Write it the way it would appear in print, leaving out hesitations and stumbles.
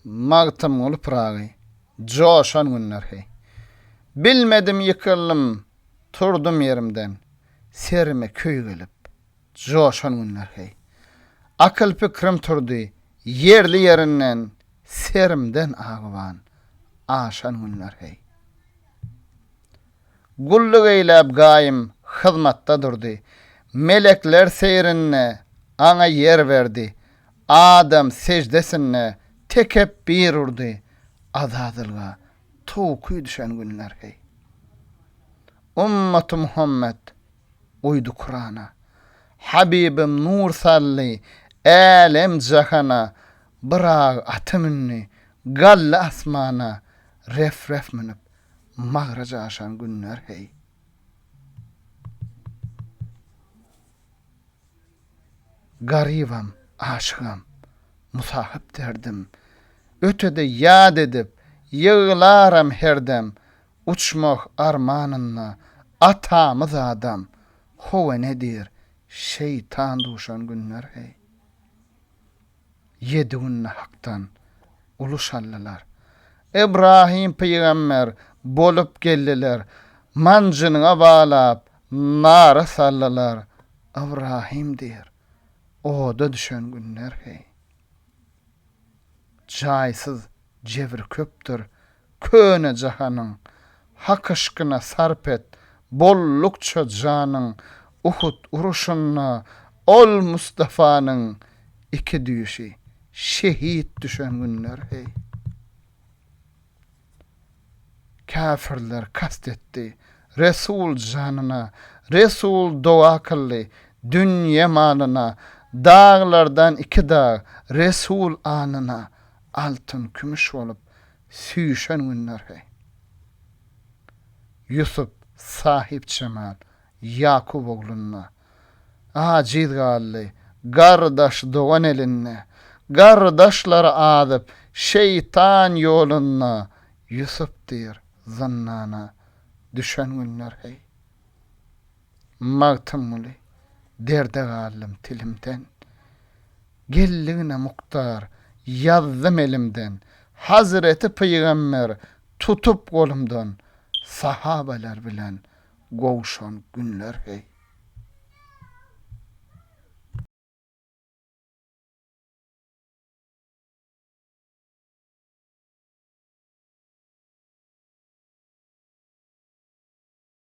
Magtym olup ragy, joşan günler hey. Bilmedim yıkıllım, turdum yerimden. Serime köy gelip, joşan günler hey. Akıl pikrim turdy, yerli yerinden, serimden ağıwan, aşan günler hey. Gulluk eýläp gaýym hyzmatda durdy. Melekler seyrinne aňa yer berdi. Adam secdesinne tekep bir urdy. Azadylga towkuy düşen günler hey. Ummat Muhammed uydu Kur'ana. Habibim nur salli alem jahana. Bırag atymynny galla asmana ref ref minip magraja aşan günler hey. Garibam, aşıgam, musahip derdim. Ötede yad edip, yığılaram herdem. Uçmak armanınla, atamız adam. Hova nedir, şeytan duşan günler hey. Yediğinle haktan, uluşallılar. İbrahim peygamber bolup geldiler. Mancınığa bağlap, nara sallılar. İbrahim der. O da düşen günler hey. Caysız cevir köptür, köne cahanın. Hak aşkına sarp et, bollukça canın. Uhud uruşunna, ol Mustafa'nın. İki düşi, şehit düşen günler hey. Kafirler kastetti, Resul canına, Resul dua kıllı, dünya malına, dağlardan iki dağ, Resul anına, altın kümüş olup, süyüşen günler hey. Yusuf sahip cemal, Yakub oğluna, aciz galli, gardaş doğan elinne, gardaşları adıp, şeytan yoluna, Yusuf dir, zannana, düşen günler hey. Magtym uli, derde gallim tilimden, gelliğine muhtar, yazdım elimden, Hazreti Peygamber tutup kolumdan, sahabeler bilen gowşan günler hey.